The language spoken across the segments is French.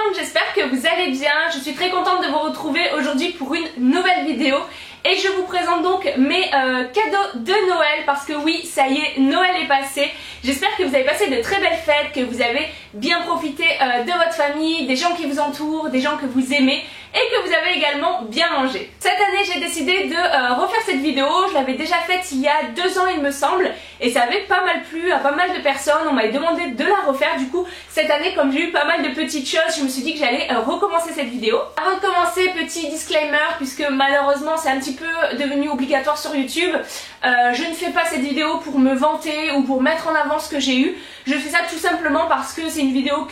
monde, j'espère que vous allez bien. Je suis très contente de vous retrouver aujourd'hui pour une nouvelle vidéo. Et je vous présente donc mes cadeaux de Noël parce que oui, ça y est, Noël est passé. J'espère que vous avez passé de très belles fêtes, que vous avez bien profité de votre famille, des gens qui vous entourent, des gens que vous aimez et que vous avez également bien mangé. Cette année, j'ai décidé de refaire cette vidéo. Je l'avais déjà faite il y a 2 ans il me semble et ça avait pas mal plu à pas mal de personnes. On m'avait demandé de la refaire. Du coup, cette année, comme j'ai eu pas mal de petites choses, je me suis dit que j'allais recommencer cette vidéo. Avant de commencer, petit disclaimer, puisque malheureusement c'est un petit peu devenu obligatoire sur YouTube. Je ne fais pas cette vidéo pour me vanter ou pour mettre en avant ce que j'ai eu. Je fais ça tout simplement parce que c'est une vidéo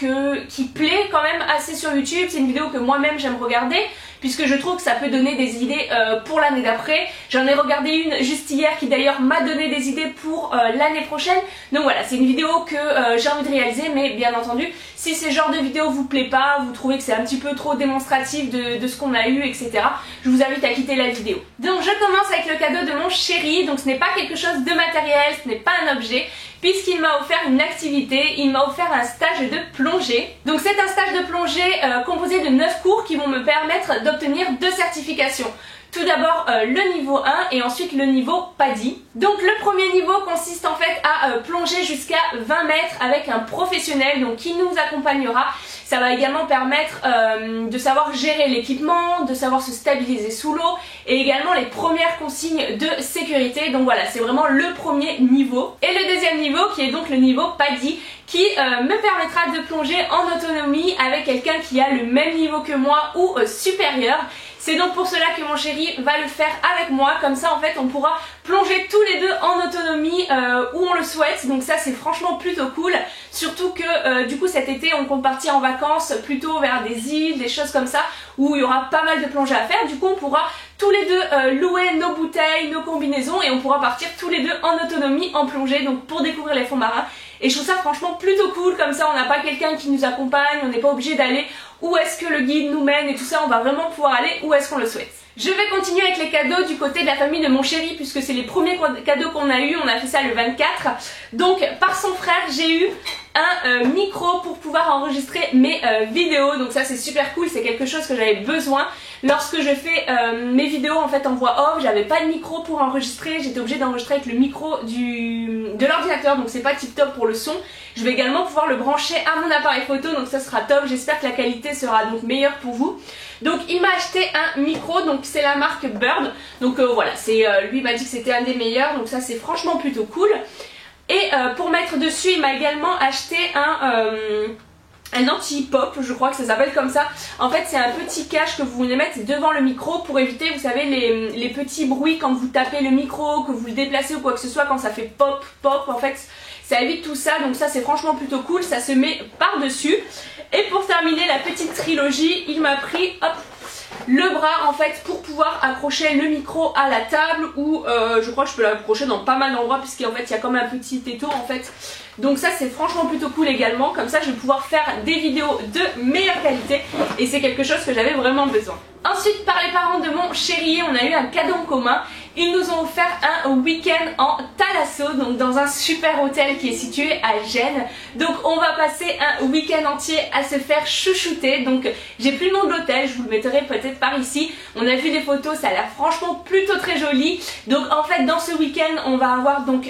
qui plaît quand même assez sur YouTube. C'est une vidéo que moi-même j'aime regarder puisque je trouve que ça peut donner des idées pour l'année d'après. J'en ai regardé une juste hier qui d'ailleurs m'a donné des idées pour l'année prochaine. Donc voilà, c'est une vidéo que j'ai envie de réaliser, mais bien entendu, si ce genre de vidéo vous plaît pas, vous trouvez que c'est un petit peu trop démonstratif de ce qu'on a eu, etc., je vous invite à quitter la vidéo. Donc je commence avec le cadeau de mon chéri. Donc ce n'est pas quelque chose de matériel, ce n'est pas un objet, puisqu'il m'a offert une activité, il m'a offert un stage de plongée. Donc c'est un stage de plongée composé de 9 cours qui vont me permettre d'obtenir 2 certifications. Tout d'abord le niveau 1 et ensuite le niveau PADI. Donc le premier niveau consiste en fait à plonger jusqu'à 20 mètres avec un professionnel donc qui nous accompagnera. Ça va également permettre de savoir gérer l'équipement, de savoir se stabiliser sous l'eau et également les premières consignes de sécurité. Donc voilà, c'est vraiment le premier niveau. Et le deuxième niveau qui est donc le niveau PADI qui me permettra de plonger en autonomie avec quelqu'un qui a le même niveau que moi ou supérieur. C'est donc pour cela que mon chéri va le faire avec moi, comme ça en fait on pourra plonger tous les deux en autonomie où on le souhaite, donc ça c'est franchement plutôt cool, surtout que du coup cet été on compte partir en vacances plutôt vers des îles, des choses comme ça, où il y aura pas mal de plongées à faire. Du coup on pourra tous les deux louer nos bouteilles, nos combinaisons et on pourra partir tous les deux en autonomie en plongée, donc pour découvrir les fonds marins. Et je trouve ça franchement plutôt cool, comme ça on n'a pas quelqu'un qui nous accompagne, on n'est pas obligé d'aller où est-ce que le guide nous mène et tout ça, on va vraiment pouvoir aller où est-ce qu'on le souhaite. Je vais continuer avec les cadeaux du côté de la famille de mon chéri puisque c'est les premiers cadeaux qu'on a eu, on a fait ça le 24. Donc par son frère j'ai eu un micro pour pouvoir enregistrer mes vidéos, donc ça c'est super cool, c'est quelque chose que j'avais besoin. Lorsque je fais mes vidéos en fait en voix off, j'avais pas de micro pour enregistrer, j'étais obligée d'enregistrer avec le micro de l'ordinateur, donc c'est pas tip top pour le son. Je vais également pouvoir le brancher à mon appareil photo, donc ça sera top, j'espère que la qualité sera donc meilleure pour vous. Donc il m'a acheté un micro, donc c'est la marque Bird, donc voilà, lui m'a dit que c'était un des meilleurs, donc ça c'est franchement plutôt cool. Et pour mettre dessus, il m'a également acheté un anti-pop, je crois que ça s'appelle comme ça. En fait c'est un petit cache que vous voulez mettre devant le micro pour éviter, vous savez, les petits bruits quand vous tapez le micro, que vous le déplacez ou quoi que ce soit, quand ça fait pop pop, en fait ça évite tout ça, donc ça c'est franchement plutôt cool, ça se met par dessus. Et pour terminer la petite trilogie, il m'a pris hop, le bras en fait pour pouvoir accrocher le micro à la table, ou je crois que je peux l'accrocher dans pas mal d'endroits puisqu'en fait il y a comme un petit étau en fait. Donc ça c'est franchement plutôt cool également, comme ça je vais pouvoir faire des vidéos de meilleure qualité et c'est quelque chose que j'avais vraiment besoin. Ensuite, par les parents de mon chéri, on a eu un cadeau en commun. Ils nous ont offert un week-end en Thalasso, donc dans un super hôtel qui est situé à Gênes. Donc on va passer un week-end entier à se faire chouchouter. Donc j'ai plus le nom de l'hôtel, je vous le mettrai peut-être par ici. On a vu des photos, ça a l'air franchement plutôt très joli. Donc en fait dans ce week-end on va avoir donc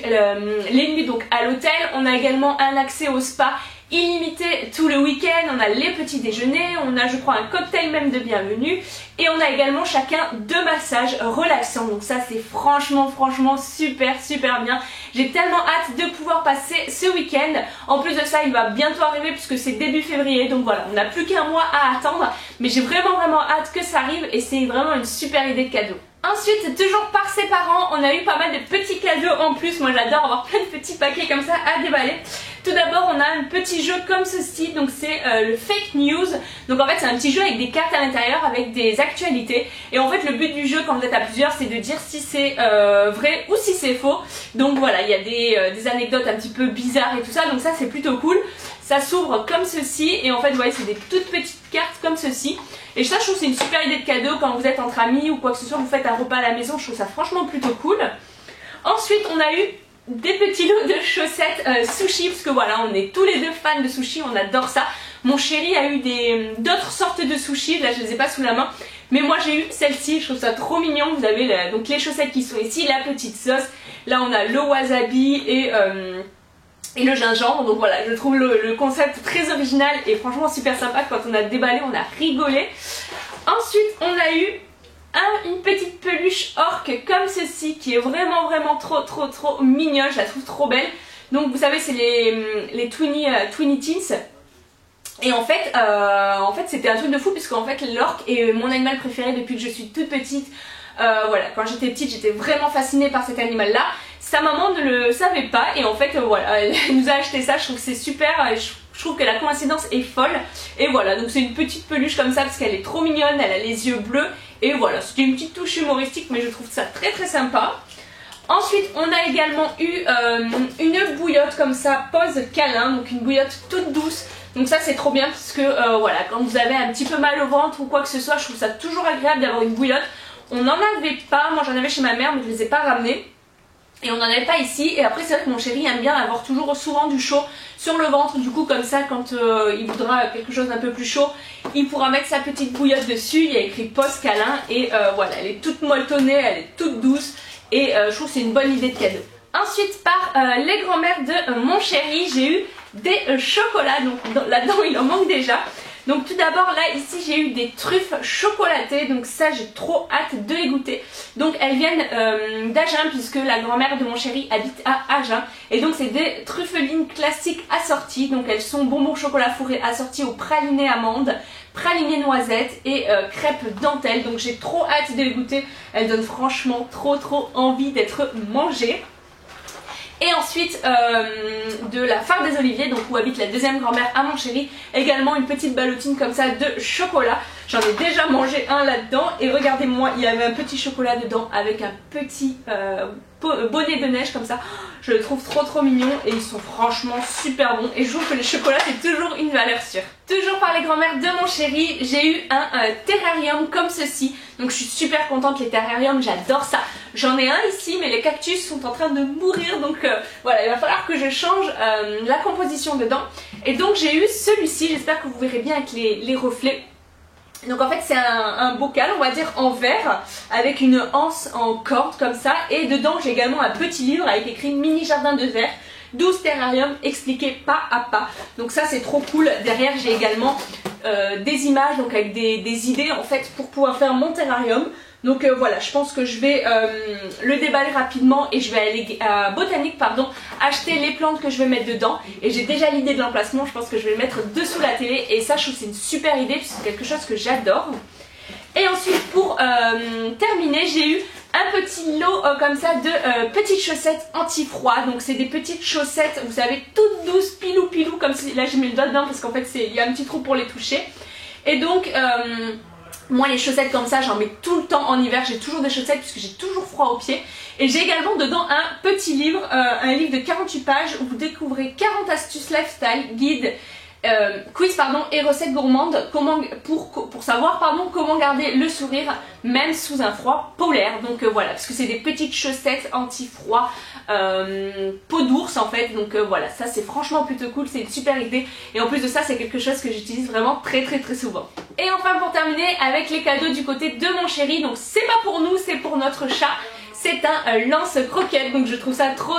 les nuits donc à l'hôtel. On a également un accès au spa illimité tout le week-end, on a les petits déjeuners, on a je crois un cocktail même de bienvenue et on a également chacun 2 massages relaxants, donc ça c'est franchement super bien. J'ai tellement hâte de pouvoir passer ce week-end. En plus de ça il va bientôt arriver puisque c'est début février, donc voilà, on n'a plus qu'un mois à attendre, mais j'ai vraiment hâte que ça arrive et c'est vraiment une super idée de cadeau. Ensuite, toujours par ses parents, on a eu pas mal de petits cadeaux en plus. Moi j'adore avoir plein de petits paquets comme ça à déballer. Tout d'abord on a un petit jeu comme ceci, donc c'est le Fake News. Donc en fait c'est un petit jeu avec des cartes à l'intérieur avec des actualités. Et en fait le but du jeu quand vous êtes à plusieurs c'est de dire si c'est vrai ou si c'est faux. Donc voilà, il y a des anecdotes un petit peu bizarres et tout ça, donc ça c'est plutôt cool. Ça s'ouvre comme ceci et en fait vous voyez c'est des toutes petites cartes comme ceci. Et ça je trouve c'est une super idée de cadeau quand vous êtes entre amis ou quoi que ce soit, vous faites un repas à la maison, je trouve ça franchement plutôt cool. Ensuite on a eu des petits lots de chaussettes sushi, parce que voilà on est tous les deux fans de sushi, on adore ça. Mon chéri a eu d'autres sortes de sushis, là je les ai pas sous la main. Mais moi j'ai eu celle-ci, je trouve ça trop mignon. Vous avez donc les chaussettes qui sont ici, la petite sauce. Là on a le wasabi et le gingembre. Donc voilà, je trouve le concept très original et franchement super sympa. Quand on a déballé, on a rigolé. Ensuite on a eu une petite peluche orque comme ceci qui est vraiment trop mignonne. Je la trouve trop belle. Donc vous savez c'est les Twinny Teens. Et en fait c'était un truc de fou puisqu'en fait l'orque est mon animal préféré depuis que je suis toute petite. Voilà, quand j'étais petite j'étais vraiment fascinée par cet animal là. Sa maman ne le savait pas et en fait voilà, elle nous a acheté ça. Je trouve que c'est super, je trouve que la coïncidence est folle. Et voilà, donc c'est une petite peluche comme ça parce qu'elle est trop mignonne, elle a les yeux bleus. Et voilà, c'était une petite touche humoristique mais je trouve ça très sympa. Ensuite on a également eu une bouillotte comme ça, pose câlin, donc une bouillotte toute douce. Donc ça c'est trop bien parce que voilà, quand vous avez un petit peu mal au ventre ou quoi que ce soit, je trouve ça toujours agréable d'avoir une bouillotte. On n'en avait pas, moi j'en avais chez ma mère mais je ne les ai pas ramenés. Et on n'en avait pas ici. Et après c'est vrai que mon chéri aime bien avoir toujours souvent du chaud sur le ventre. Du coup comme ça quand il voudra quelque chose d'un peu plus chaud, il pourra mettre sa petite bouillotte dessus. Il y a écrit pose câlin et voilà, elle est toute moellonnée, elle est toute douce. Et je trouve que c'est une bonne idée de cadeau. Ensuite par les grands-mères de mon chéri, j'ai eu des chocolats. Donc là-dedans il en manque déjà. Donc tout d'abord là ici j'ai eu des truffes chocolatées, donc ça j'ai trop hâte de les goûter. Donc elles viennent d'Agen puisque la grand-mère de mon chéri habite à Agen. Et donc c'est des truffelines classiques assorties, donc elles sont bonbons chocolat fourré assortis au praliné amande, praliné noisette et crêpes dentelle. Donc j'ai trop hâte de les goûter, elles donnent franchement trop envie d'être mangées. Et ensuite de la Phare des Oliviers, donc où habite la deuxième grand-mère à mon chéri, également une petite ballotine comme ça de chocolat. J'en ai déjà mangé un là-dedans et regardez-moi, il y avait un petit chocolat dedans avec un petit bonnet de neige comme ça. Je le trouve trop mignon et ils sont franchement super bons. Et je trouve que les chocolats c'est toujours une valeur sûre. Toujours par les grand-mères de mon chéri, j'ai eu un terrarium comme ceci. Donc je suis super contente, les terrariums, j'adore ça. J'en ai un ici mais les cactus sont en train de mourir. Donc voilà, il va falloir que je change la composition dedans. Et donc j'ai eu celui-ci, j'espère que vous verrez bien avec les reflets. Donc en fait c'est un bocal on va dire en verre avec une anse en corde comme ça. Et dedans j'ai également un petit livre avec écrit mini jardin de verre, 12 terrariums expliqués pas à pas. Donc ça c'est trop cool. Derrière j'ai également des images donc avec des idées en fait pour pouvoir faire mon terrarium. Donc voilà, je pense que je vais le déballer rapidement et je vais aller à Botanique acheter les plantes que je vais mettre dedans. Et j'ai déjà l'idée de l'emplacement, je pense que je vais le mettre dessous la télé. Et ça je trouve que c'est une super idée puisque c'est quelque chose que j'adore. Et ensuite pour terminer, j'ai eu un petit lot comme ça de petites chaussettes anti-froid. Donc c'est des petites chaussettes, vous savez, toutes douces, pilou comme si... Là j'ai mis le doigt dedans parce qu'en fait il y a un petit trou pour les toucher. Et donc... moi les chaussettes comme ça j'en mets tout le temps en hiver, j'ai toujours des chaussettes puisque j'ai toujours froid aux pieds. Et j'ai également dedans un petit livre, un livre de 48 pages où vous découvrez 40 astuces lifestyle, guides, quiz et recettes gourmandes pour savoir comment garder le sourire même sous un froid polaire. Donc voilà, parce que c'est des petites chaussettes anti-froid, peau d'ours en fait. Donc voilà, ça c'est franchement plutôt cool, c'est une super idée. Et en plus de ça c'est quelque chose que j'utilise vraiment très souvent. Et enfin pour terminer avec les cadeaux du côté de mon chéri, donc c'est pas pour nous, c'est pour notre chat. C'est un lance-croquette, donc je trouve ça trop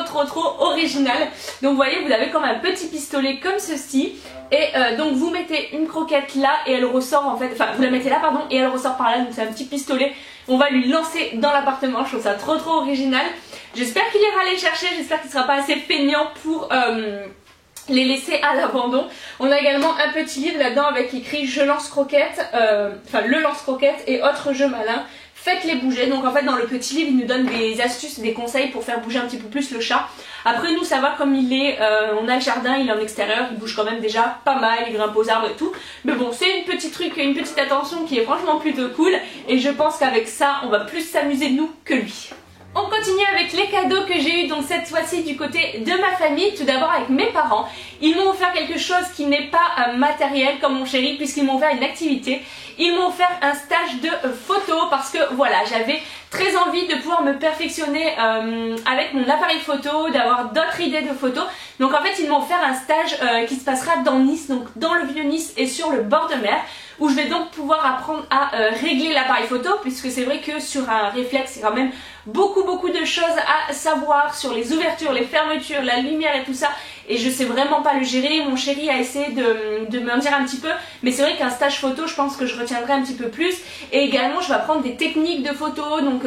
original. Donc vous voyez, vous avez comme un petit pistolet comme ceci. Et donc vous mettez une croquette là et elle ressort en fait, enfin vous la mettez là pardon et elle ressort par là, donc c'est un petit pistolet. On va lui lancer dans l'appartement, je trouve ça trop original. J'espère qu'il ira les chercher, j'espère qu'il sera pas assez feignant pour les laisser à l'abandon. On a également un petit livre là-dedans avec écrit je lance croquette, le lance croquette et autres jeux malins. Faites-les bouger. Donc en fait dans le petit livre il nous donne des astuces, des conseils pour faire bouger un petit peu plus le chat. Après nous ça va comme il est, on a le jardin, il est en extérieur, il bouge quand même déjà pas mal, il grimpe aux arbres et tout. Mais bon c'est une petite attention qui est franchement plutôt cool. Et je pense qu'avec ça on va plus s'amuser nous que lui. On continue avec les cadeaux que j'ai eu donc cette fois-ci du côté de ma famille. Tout d'abord avec mes parents. Ils m'ont offert quelque chose qui n'est pas matériel comme mon chéri, puisqu'ils m'ont offert une activité. Ils m'ont offert un stage de photo parce que voilà, j'avais très envie de pouvoir me perfectionner avec mon appareil photo, d'avoir d'autres idées de photos. Donc en fait ils m'ont offert un stage qui se passera dans Nice, donc dans le vieux Nice et sur le bord de mer, où je vais donc pouvoir apprendre à régler l'appareil photo, puisque c'est vrai que sur un réflexe c'est quand même beaucoup de choses à savoir sur les ouvertures, les fermetures, la lumière et tout ça, et je sais vraiment pas le gérer. Mon chéri a essayé de m'en dire un petit peu, mais c'est vrai qu'un stage photo je pense que je retiendrai un petit peu plus. Et également je vais apprendre des techniques de photo, donc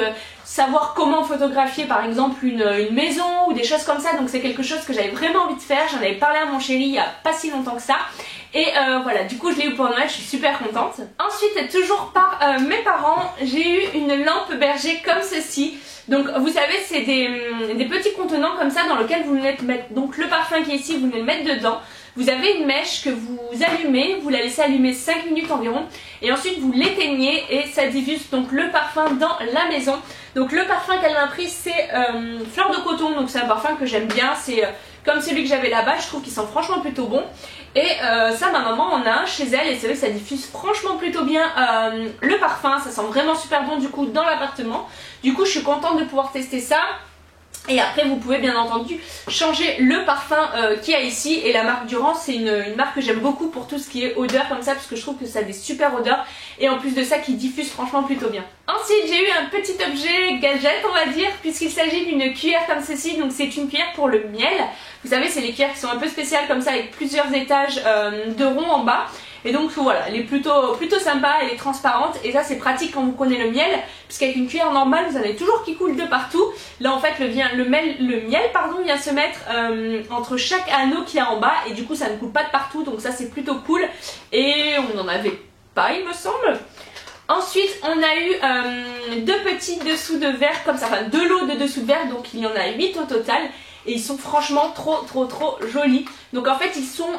savoir comment photographier par exemple une maison ou des choses comme ça. Donc c'est quelque chose que j'avais vraiment envie de faire, j'en avais parlé à mon chéri il y a pas si longtemps que ça. Et voilà, du coup je l'ai eu pour Noël, je suis super contente. Ensuite, toujours par mes parents, j'ai eu une lampe berger comme ceci. Donc vous savez, c'est des petits contenants comme ça dans lesquels vous venez mettre donc le parfum qui est ici, vous venez le mettre dedans. Vous avez une mèche que vous allumez, vous la laissez allumer 5 minutes environ, et ensuite vous l'éteignez et ça diffuse donc le parfum dans la maison. Donc le parfum qu'elle m'a pris, c'est Fleur de Coton, donc c'est un parfum que j'aime bien, c'est comme celui que j'avais là-bas, je trouve qu'il sent franchement plutôt bon. Et ça, ma maman en a un chez elle et c'est vrai que ça diffuse franchement plutôt bien le parfum, ça sent vraiment super bon du coup dans l'appartement. Du coup je suis contente de pouvoir tester ça. Et après vous pouvez bien entendu changer le parfum qu'il y a ici, et la marque Durand c'est une marque que j'aime beaucoup pour tout ce qui est odeur comme ça, parce que je trouve que ça a des super odeurs et en plus de ça qui diffuse franchement plutôt bien. Ensuite j'ai eu un petit objet gadget on va dire, puisqu'il s'agit d'une cuillère comme ceci. Donc c'est une cuillère pour le miel. Vous savez, c'est les cuillères qui sont un peu spéciales comme ça avec plusieurs étages de rond en bas. Et donc voilà, elle est plutôt sympa, elle est transparente et ça c'est pratique quand vous prenez le miel, puisqu'avec une cuillère normale vous en avez toujours qui coule de partout. Là en fait le miel vient se mettre entre chaque anneau qu'il y a en bas, et du coup ça ne coule pas de partout, donc ça c'est plutôt cool. Et on n'en avait pas il me semble. Ensuite on a eu deux petits dessous de verre comme ça, enfin deux lots de dessous de verre, donc il y en a 8 au total. Et ils sont franchement trop jolis. Donc en fait ils sont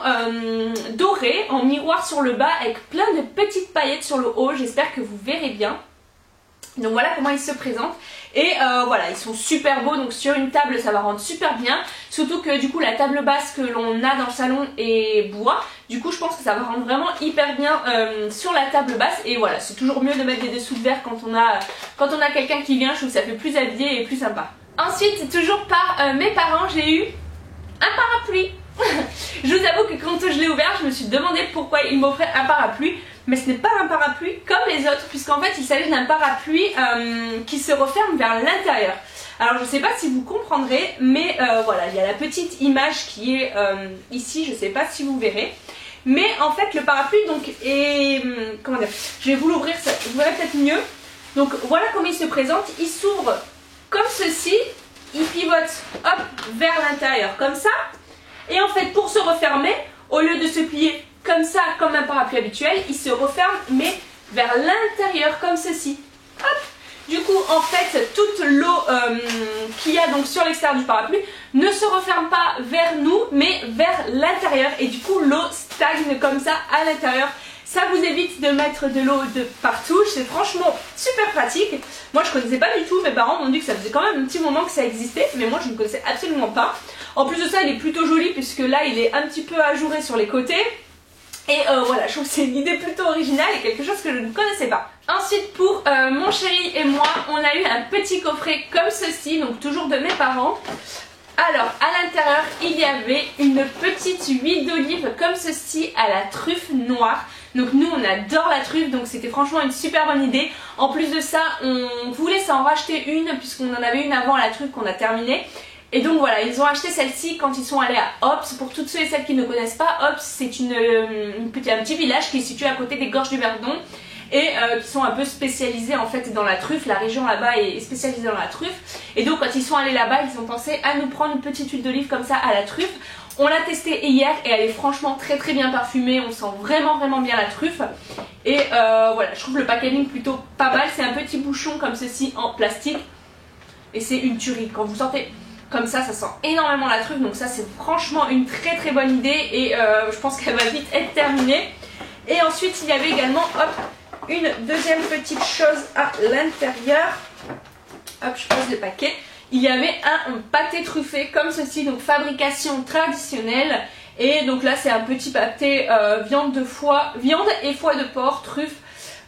dorés en miroir sur le bas avec plein de petites paillettes sur le haut. J'espère que vous verrez bien. Donc voilà comment ils se présentent. Et voilà, ils sont super beaux, donc sur une table ça va rendre super bien. Surtout que du coup la table basse que l'on a dans le salon est bois. Du coup je pense que ça va rendre vraiment hyper bien sur la table basse. Et voilà, c'est toujours mieux de mettre des dessous de verre quand on a quelqu'un qui vient. Je trouve que ça fait plus habillé et plus sympa. Ensuite, toujours par mes parents, j'ai eu un parapluie. Je vous avoue que quand je l'ai ouvert, je me suis demandé pourquoi ils m'offraient un parapluie. Mais ce n'est pas un parapluie comme les autres, puisqu'en fait il s'agit d'un parapluie qui se referme vers l'intérieur. Alors je ne sais pas si vous comprendrez, mais voilà, il y a la petite image qui est ici, je ne sais pas si vous verrez. Mais en fait le parapluie donc est... comment dire, je vais vous l'ouvrir, vous verrez peut-être mieux. Donc voilà comment il se présente, il s'ouvre comme ceci, il pivote hop vers l'intérieur comme ça, et en fait pour se refermer, au lieu de se plier comme ça comme un parapluie habituel, il se referme mais vers l'intérieur comme ceci. Hop. Du coup en fait toute l'eau qu'il y a donc sur l'extérieur du parapluie ne se referme pas vers nous mais vers l'intérieur, et du coup l'eau stagne comme ça à l'intérieur. Ça vous évite de mettre de l'eau de partout, c'est franchement super pratique. Moi je connaissais pas du tout, mes parents m'ont dit que ça faisait quand même un petit moment que ça existait, mais moi je ne connaissais absolument pas. En plus de ça il est plutôt joli puisque là il est un petit peu ajouré sur les côtés. Et voilà, je trouve que c'est une idée plutôt originale et quelque chose que je ne connaissais pas. Ensuite pour mon chéri et moi, on a eu un petit coffret comme ceci, donc toujours de mes parents. Alors à l'intérieur il y avait une petite huile d'olive comme ceci à la truffe noire. Donc nous on adore la truffe, donc c'était franchement une super bonne idée. En plus de ça on voulait s'en racheter une puisqu'on en avait une avant à la truffe qu'on a terminée. Et donc voilà, ils ont acheté celle-ci quand ils sont allés à Ops. Pour toutes ceux et celles qui ne connaissent pas, Ops c'est un petit village qui est situé à côté des Gorges du Verdon. Et qui sont un peu spécialisés en fait dans la truffe. La région là-bas est spécialisée dans la truffe. Et donc quand ils sont allés là-bas, ils ont pensé à nous prendre une petite huile d'olive comme ça à la truffe. On l'a testée hier et elle est franchement très bien parfumée. On sent vraiment bien la truffe. Et voilà, je trouve le packaging plutôt pas mal. C'est un petit bouchon comme ceci en plastique. Et c'est une tuerie. Quand vous sortez comme ça sent énormément la truffe. Donc ça c'est franchement une très bonne idée. Et je pense qu'elle va vite être terminée. Et ensuite il y avait également, hop, une deuxième petite chose à l'intérieur. hop, je passe le paquet. Il y avait un pâté truffé comme ceci, donc fabrication traditionnelle. Et donc là c'est un petit pâté viande et foie de porc, truffes,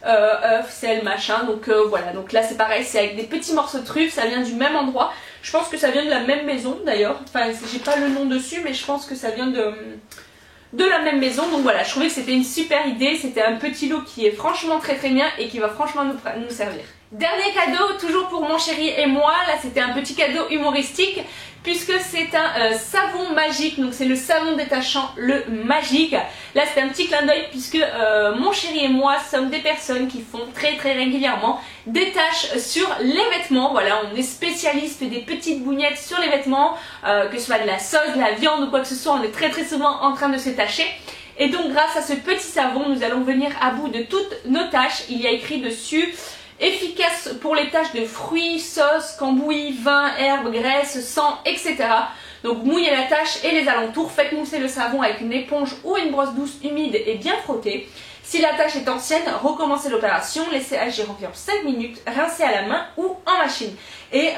œufs, sel, machin. Donc voilà, donc là c'est pareil, c'est avec des petits morceaux de truffes, ça vient du même endroit. Je pense que ça vient de la même maison d'ailleurs. Enfin, j'ai pas le nom dessus, mais je pense que ça vient de la même maison. Donc voilà, je trouvais que c'était une super idée. C'était un petit lot qui est franchement très bien et qui va franchement nous servir. Dernier cadeau, toujours pour mon chéri et moi. Là c'était un petit cadeau humoristique puisque c'est un savon magique. Donc c'est le savon détachant, le magique. Là c'est un petit clin d'œil puisque mon chéri et moi sommes des personnes qui font très régulièrement des taches sur les vêtements. Voilà, on est spécialiste des petites bougnettes sur les vêtements, que ce soit de la sauce, de la viande ou quoi que ce soit. On est très souvent en train de se tacher. Et donc grâce à ce petit savon, nous allons venir à bout de toutes nos taches. Il y a écrit dessus: efficace pour les taches de fruits, sauces, cambouis, vin, herbes, graisse, sang, etc. Donc mouillez la tache et les alentours, faites mousser le savon avec une éponge ou une brosse douce humide et bien frottée. Si la tache est ancienne, recommencez l'opération, laissez agir environ 5 minutes, rincez à la main ou en machine. Et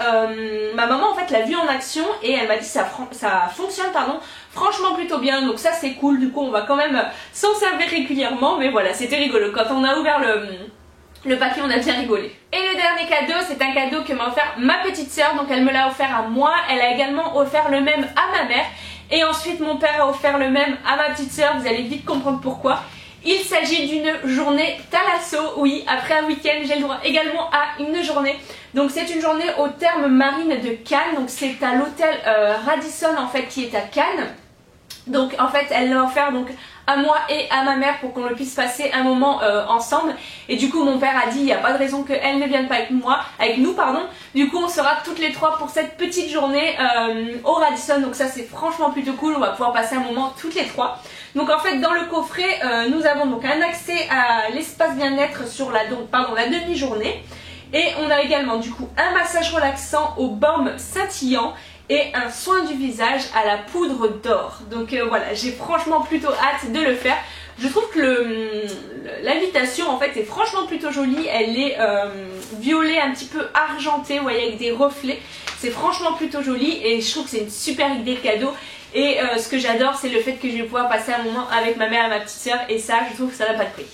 ma maman en fait l'a vu en action et elle m'a dit ça fonctionne franchement plutôt bien, donc ça c'est cool. Du coup on va quand même s'en servir régulièrement, mais voilà, c'était rigolo. Quand on a ouvert le paquet, on a bien rigolé. Et le dernier cadeau, c'est un cadeau que m'a offert ma petite soeur. Donc elle me l'a offert à moi, elle a également offert le même à ma mère. Et ensuite mon père a offert le même à ma petite soeur, vous allez vite comprendre pourquoi. Il s'agit d'une journée Thalasso, oui, après un week-end j'ai le droit également à une journée. Donc c'est une journée au Thermes Marines de Cannes, donc c'est à l'hôtel Radisson en fait qui est à Cannes. Donc en fait elle l'a offert donc à moi et à ma mère pour qu'on le puisse passer un moment ensemble. Et du coup mon père a dit il n'y a pas de raison qu'elle ne vienne pas avec nous. Du coup on sera toutes les trois pour cette petite journée au Radisson. Donc ça c'est franchement plutôt cool, on va pouvoir passer un moment toutes les trois. Donc en fait dans le coffret nous avons donc un accès à l'espace bien-être sur la demi-journée. Et on a également du coup un massage relaxant au baume scintillant et un soin du visage à la poudre d'or. Donc voilà, j'ai franchement plutôt hâte de le faire. Je trouve que l'invitation en fait est franchement plutôt jolie. Elle est violet un petit peu argenté, vous voyez, avec des reflets. C'est franchement plutôt joli et je trouve que c'est une super idée de cadeau. Et ce que j'adore, c'est le fait que je vais pouvoir passer un moment avec ma mère et ma petite soeur. Et ça, je trouve que ça n'a pas de prix.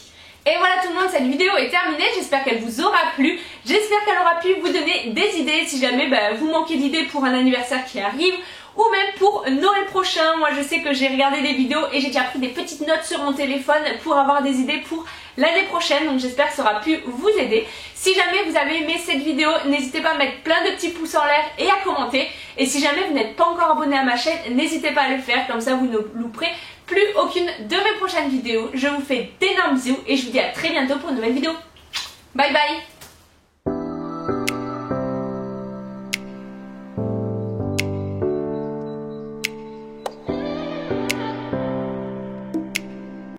Et voilà tout le monde, cette vidéo est terminée, j'espère qu'elle vous aura plu, j'espère qu'elle aura pu vous donner des idées si jamais vous manquez d'idées pour un anniversaire qui arrive ou même pour Noël prochain. Moi je sais que j'ai regardé des vidéos et j'ai déjà pris des petites notes sur mon téléphone pour avoir des idées pour l'année prochaine, donc j'espère que ça aura pu vous aider. Si jamais vous avez aimé cette vidéo, n'hésitez pas à mettre plein de petits pouces en l'air et à commenter. Et si jamais vous n'êtes pas encore abonné à ma chaîne, n'hésitez pas à le faire, comme ça vous ne louperez plus aucune de mes prochaines vidéos. Je vous fais d'énormes bisous et je vous dis à très bientôt pour une nouvelle vidéo. Bye bye.